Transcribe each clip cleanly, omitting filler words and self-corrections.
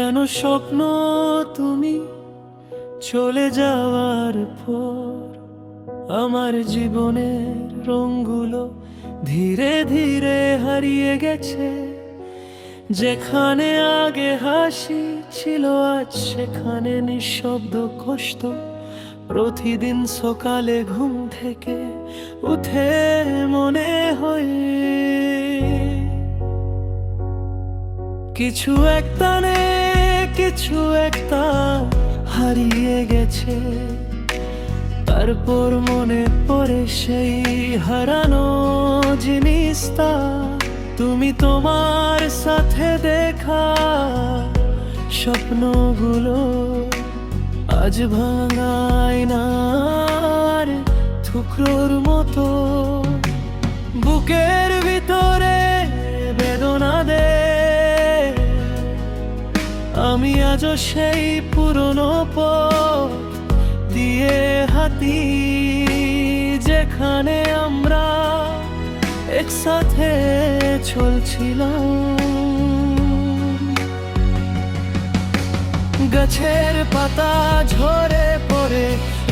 যেন স্বপ্ন তুমি চলে যাওয়ার পর আমার জীবনের রঙগুলো ধীরে ধীরে হারিয়ে গেছে। যেখানে আগে হাসি ছিল আজ সেখানে নিঃশব্দ কষ্ট। প্রতিদিন সকালে ঘুম থেকে উঠে মনে হয় কিছু একটা হারিয়ে গেছে। তারপর মনে পড়ে সেই হারানো জিনিসটা, তুমি তোমার সাথে দেখা স্বপ্নগুলো আজ ভাঙায় নার টুকরোর মতো বুকের ভিতরে বেদনা দে। আমি আজও সেই পুরনো পথ দিয়ে হাঁটি যেখানে আমরা একসাথে চলছিলাম। গাছের পাতা ঝরে পড়ে,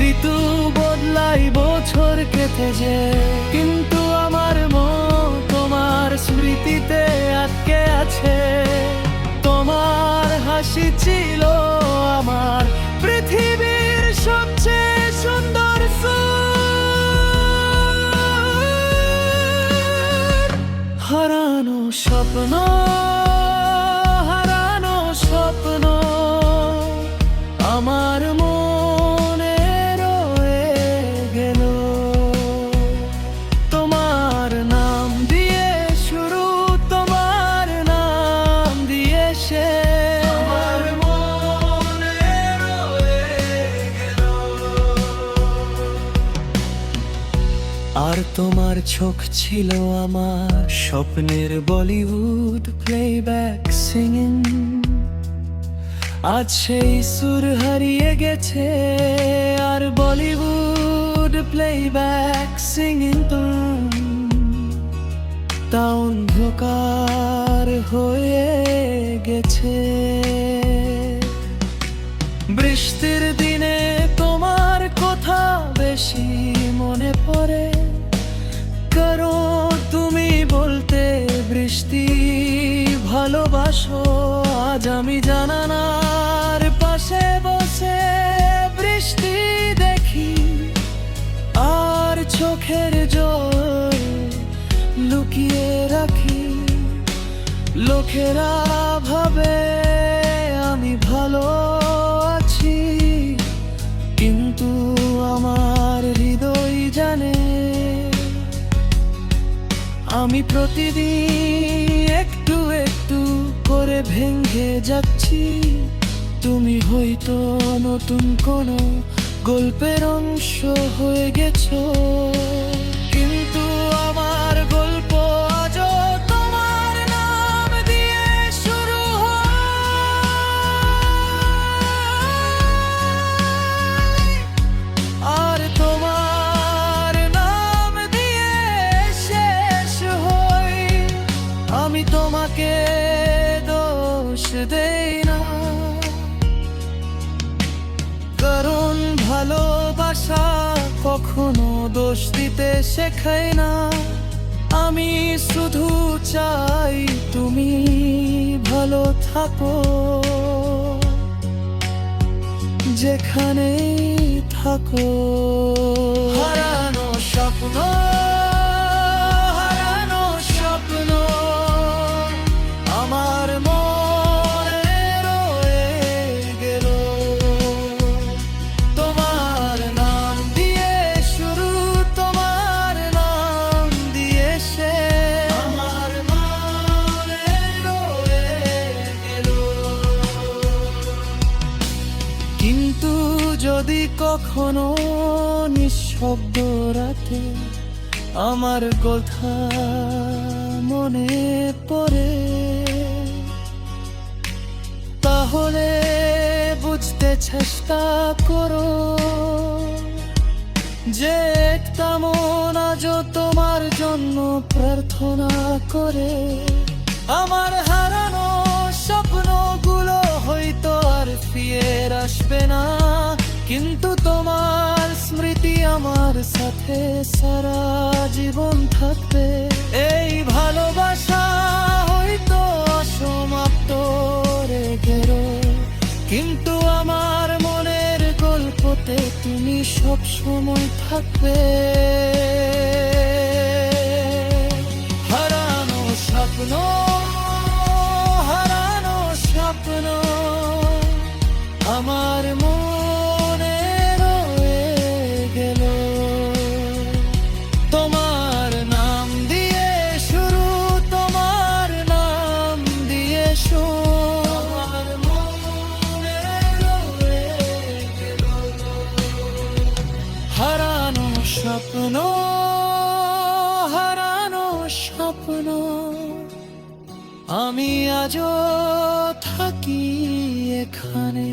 ঋতু বদলাই, বছর কেটে যায়, কিন্তু আমার মন তোমার স্মৃতিতে আটকে আছে। তোমার হাসি ছিল আমার পৃথিবীর সবচেয়ে সুন্দর সুর। হারানো স্বপ্ন, হারানো স্বপ্ন আমার মনে রয়ে গেল। তোমার নাম দিয়ে শুরু, তোমার নাম দিয়ে শেষ, আমার মনে রয়ে গেল। আর তোমার চোখ ছিল আমার স্বপ্নের বলিউড প্লেব্যাক সিঙ্গিং। আজ সেই সুর হারিয়ে গেছে আর বলিউড প্লেব্যাক সিঙ্গিং তা অন্ধকার হয়ে গেছে। বৃষ্টির দিনে তোমার কথা বেশি মনে পড়ে, কারণ তুমি বলতে বৃষ্টি ভালোবাসো। আজ আমি জানালার পাশে বসে বৃষ্টি দেখি আর চোখের জল লুকিয়ে রাখি। লোকেরা ভাবে আমি ভালো আছি, কিন্তু আমার হৃদয় জানে আমি প্রতিদিন একটু একটু করে ভেঙে যাচ্ছি। তুমি হয়তো নতুন কোনো গল্পের অংশ হয়ে গেছো, কিন্তু আমার গল্প আজও তোমার নাম দিয়ে শুরু হয়, আর তোমার নাম দিয়ে শেষ হয়। আমি তোমাকে দোষ দেই না, কারণ ভালোবাসা কখনো দোষ দিতে শেখায় না। আমি শুধু চাই তুমি ভালো থাকো, যেখানেই থাকো। হারানো স্বপ্ন, হারানো স্বপ্ন আমার মনে রয়ে গেল। তোমার নাম দিয়ে শুরু, তোমার নাম দিয়ে শেষ, আমার মনে রয়ে গেল। কিন্তু যদি কখনো নিঃশব্দ রাতে আমার কথা মনে পড়ে, তাহলে বুঝতে চেষ্টা করো যে একটা মন আজও তোমার জন্য প্রার্থনা করে। আমার হারানো স্বপ্নগুলো হয়ে আর ফিরে আসবে না, কিন্তু তোমার স্মৃতি আমার সাথে সারা জীবন থাকবে। এই ভালোবাসা হয়তো অসমাপ্ত রেখেরো, কিন্তু আমার মনের গল্পতে তুমি সব সময় থাকবে। হারানো স্বপ্ন, হারানো স্বপ্ন আমার মনে রয়ে গেল। তোমার নাম দিয়ে শুরু, তোমার নাম দিয়ে শুরু, আমার মনে রয়ে গেল। হারানো স্বপ্ন, হারানো স্বপ্ন আমি আজও থাকি এখানে।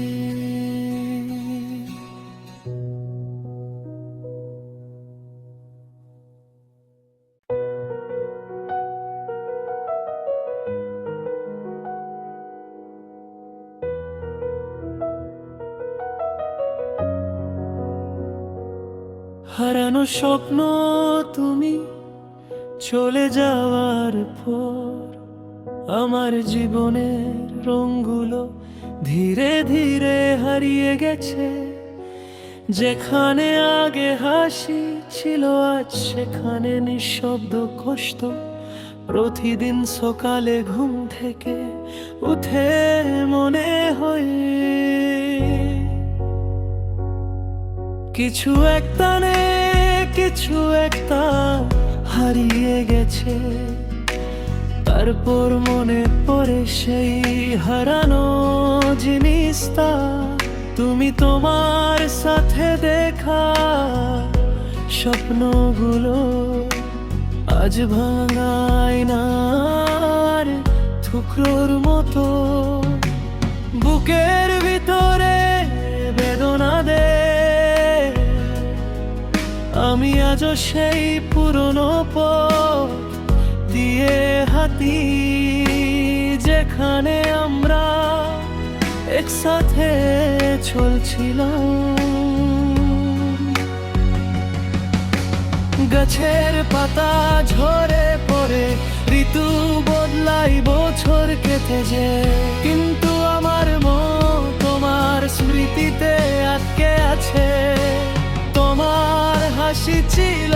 হারানো স্বপ্ন তুমি চলে যাওয়ার পর আমার জীবনের রঙগুলো ধীরে ধীরে হারিয়ে গেছে। যেখানে আগে হাসি ছিল আজ সেখানে নিঃশব্দ কষ্ট। প্রতিদিন সকালে ঘুম থেকে উঠে মনে হয় কিছু একটা নে, কিছু একটা হারিয়ে গেছে। তারপর মনে পড়ে সেই হারানো জিনিসটা, তুমি তোমার সাথে দেখা স্বপ্নগুলো আজ ভাঙায় নার টুকরোর মতো বুকের ভিতরে বেদনা দে। আমি আজও সেই পুরনো পথ দিয়ে হাঁটি যেখানে আমরা একসাথে চলছিলাম। গাছের পাতা ঝরে পড়ে, ঋতু বদলাই, বছর কেটে যায়, কিন্তু আমার মন তোমার স্মৃতিতে আটকে আছে। তোমার হাসি ছিল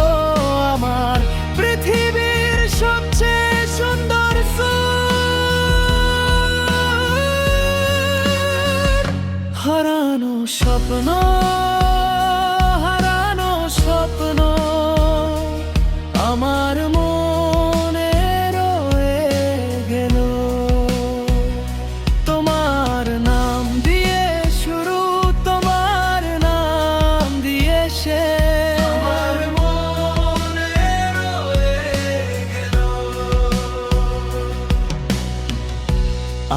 আমার পৃথিবীর সবচেয়ে সুন্দর সুর। হারানো স্বপ্ন, হারানো স্বপ্ন আমার মনে রয়ে গেল। তোমার নাম দিয়ে শুরু, তোমার নাম দিয়ে শেষ, আমার মনে রয়ে গেল।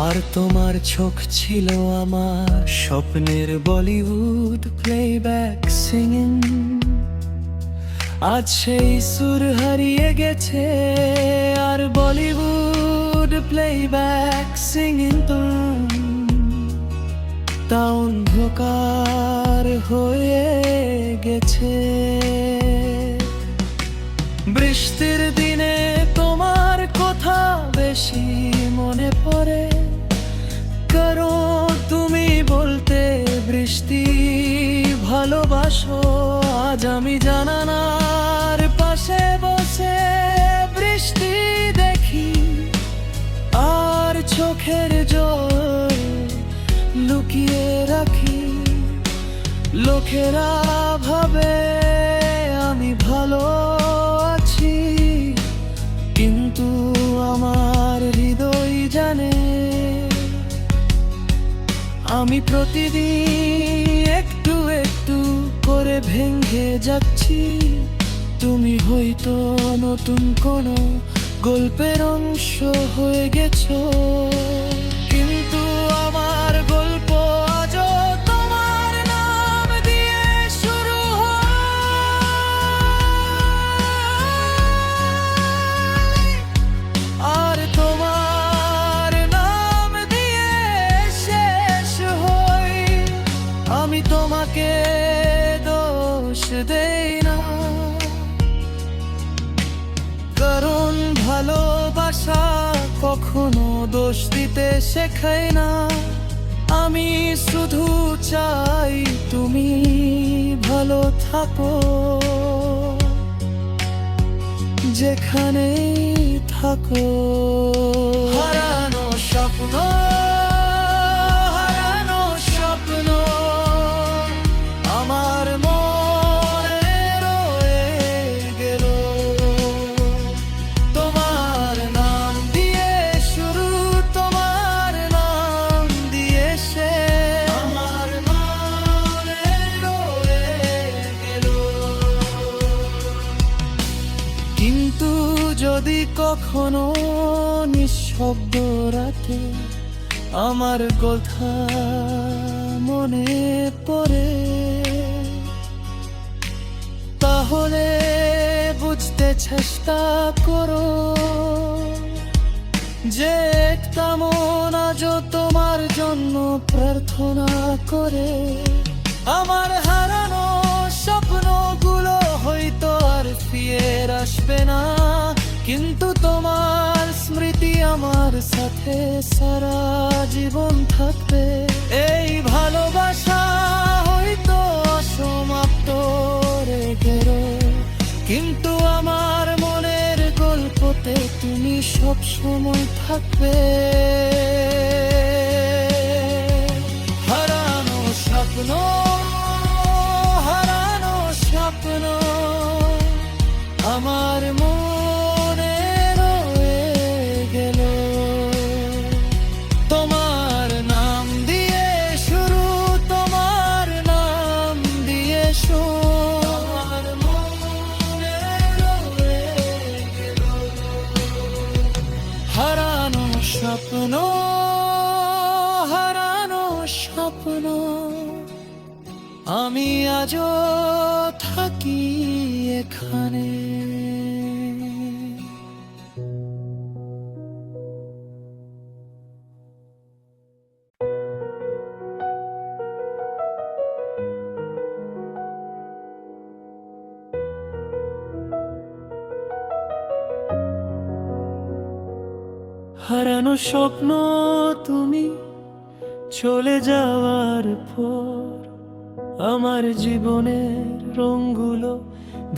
আর তোমার চোখ ছিল আমার স্বপ্নের বলিউড প্লেব্যাক সিঙ্গিং। আজ সেই সুর হারিয়ে গেছে আর বলিউড প্লেব্যাক সিঙ্গিং তা অন্ধকার হয়ে গেছে। বৃষ্টির দিনে তোমার কথা বেশি মনে পড়ে, কারণ তুমি বলতে বৃষ্টি ভালোবাসো। আজ আমি জানালার পাশে বসে বৃষ্টি দেখি আর চোখের জল লুকিয়ে রাখি। লোকেরা ভাবে আমি ভালো আছি, কিন্তু আমার হৃদয় জানে আমি প্রতিদিন একটু একটু করে ভেঙে যাচ্ছি। তুমি হয়তো নতুন কোনো গল্পের অংশ হয়ে গেছো, কিন্তু আমার গল্প আজও তোমার নাম দিয়ে শুরু হয় আর তোমার নাম দিয়ে শেষ হয়। আমি তোমাকে দোষ দেই না, কারণ ভালোবাসা কখনো দোষ দিতে শেখায় না। আমি শুধু চাই তুমি ভালো থাকো, যেখানেই থাকো। হারানো স্বপ্ন, হারানো স্বপ্ন আমার মনে রয়ে গেল। তোমার নাম দিয়ে শুরু, তোমার নাম দিয়ে শেষ, আমার মনে রয়ে গেল। কিন্তু যদি কখনো নিঃশব্দ রাতে আমার কথা মনে পড়ে, তাহলে বুঝতে চেষ্টা করো যে একটা মন আজও তোমার জন্য প্রার্থনা করে। আমার হারানো স্বপ্নগুলো হয়তো আর ফিরে আসবে না, কিন্তু তোমার স্মৃতি আমার সাথে সারা জীবন থাকবে। এই ভালোবাসা হয়তো অসমাপ্ত রেখে, কিন্তু আমার মনের গল্পতে তুমি সব সময় থাকবে। হারানো স্বপ্ন, হারানো স্বপ্ন আমার মনে রয়ে গেল। তোমার নাম দিয়ে শুরু, তোমার নাম দিয়ে শেষ, আমার মনে রয়ে গেল। হারানো স্বপ্ন, হারানো স্বপ্ন আমি আজও থাকি এখানে। হারানো স্বপ্ন তুমি চলে যাওয়ার পর আমার জীবনের রঙগুলো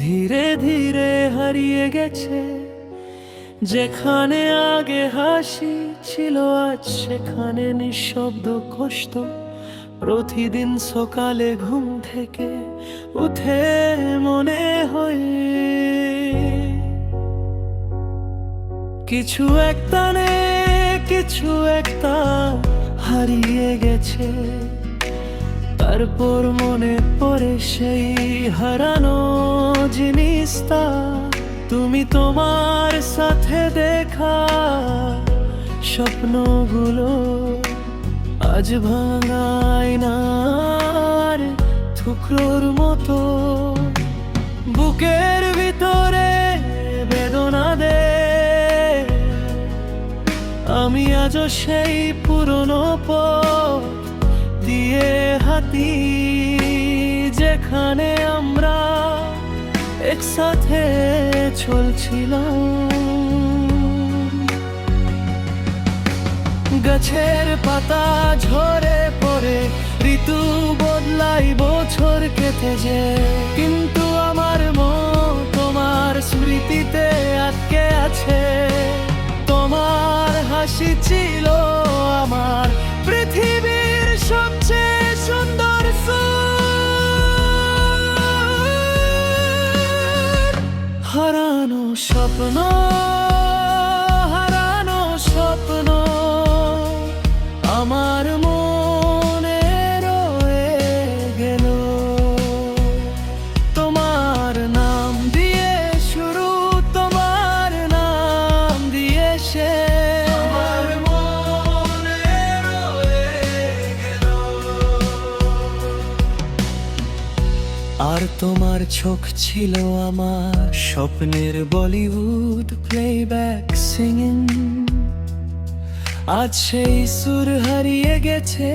ধীরে ধীরে হারিয়ে গেছে। যেখানে আগে হাসি ছিল আজ সেখানে নিঃশব্দ কষ্ট। প্রতিদিন সকালে ঘুম থেকে উঠে মনে হয় কিছু একটা কিছু একটা হারিয়ে গেছে। তারপর মনে পড়ে সেই হারানো জিনিসটা, তুমি তোমার সাথে দেখা স্বপ্নগুলো আজ ভাঙায় নার টুকরোর মতো বুকের ভিতরে বেদনা দে। আমি আজও সেই পুরনো পথ দিয়ে হাঁটি যেখানে আমরা একসাথে চলছিলাম। গাছের পাতা ঝরে পড়ে, ঋতু বদলাই, বছর কেটে যায়, কিন্তু আমার মন তোমার স্মৃতিতে আটকে আছে। তোমার হাসি ছিল আমার পৃথিবীর সবচেয়ে সুন্দর সুর। হারানো স্বপ্ন, হারানো স্বপ্ন আমার মনে রয়ে গেল। তোমার নাম দিয়ে শুরু, তোমার নাম দিয়ে শেষ, আমার মনে রয়ে গেল। আর তোমার চোখ ছিল আমার স্বপ্নের বলিউড প্লেব্যাক সিঙ্গিং। আজ সেই সুর হারিয়ে গেছে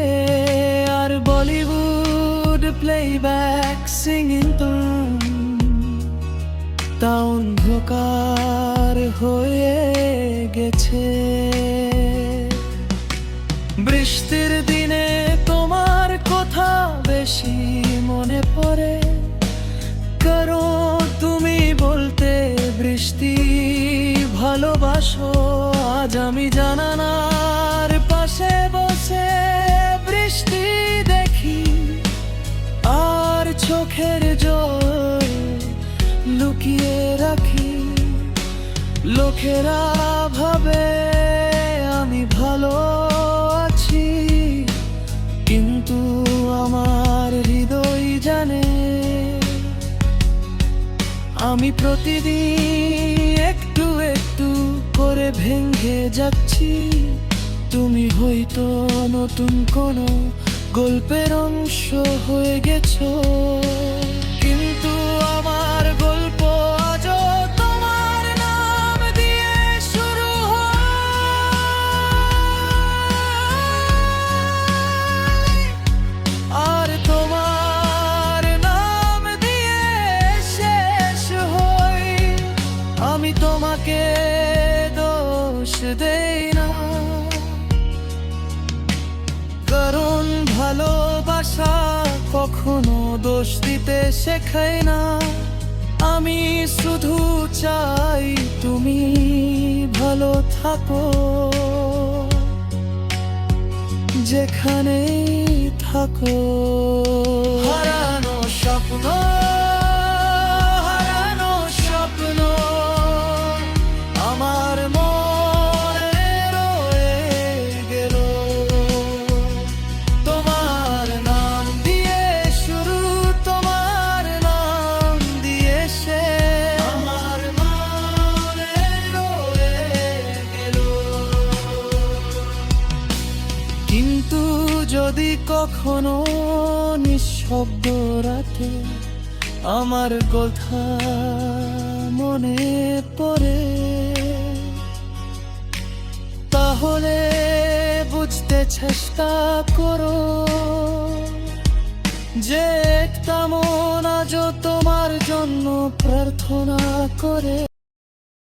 আর বলিউড playback singing তা অন্ধকার হয়ে গেছে। বৃষ্টির দিনে তোমার কথা বেশি মনে পড়ে, কারণ তুমি বলতে বৃষ্টি ভালোবাসো। আজ আমি জানালার পাশে বসে বৃষ্টি দেখি, আর চোখের জল লুকিয়ে রাখি। লোকেরা ভাবে আমি ভালো আছি, কিন্তু আমার হৃদয় জানে আমি প্রতিদিন একটু একটু করে ভেঙে যাচ্ছি। তুমি হয়তো নতুন কোনো গল্পের অংশ হয়ে গেছো, কিন্তু আমার গল্প আজও তোমার নাম দিয়ে শুরু হয়, আর তোমার নাম দিয়ে শেষ হয়। আমি তোমাকে দোষ দেই না, কারণ ভালোবাসা কখনো দোষ দিতে শেখায় না। আমি শুধু চাই তুমি ভালো থাকো, যেখানেই থাকো। হারানো স্বপ্ন, হারানো স্বপ্ন আমার মনে রয়ে গেল। তোমার নাম দিয়ে শুরু, তোমার নাম দিয়ে শেষ, আমার মনে রয়ে গেল। কিন্তু যদি কখনো নিঃশব্দ রাতে আমার কথা মনে পড়ে, তাহলে বুঝতে চেষ্টা করো যে একটা মন আজও তোমার জন্য প্রার্থনা করে।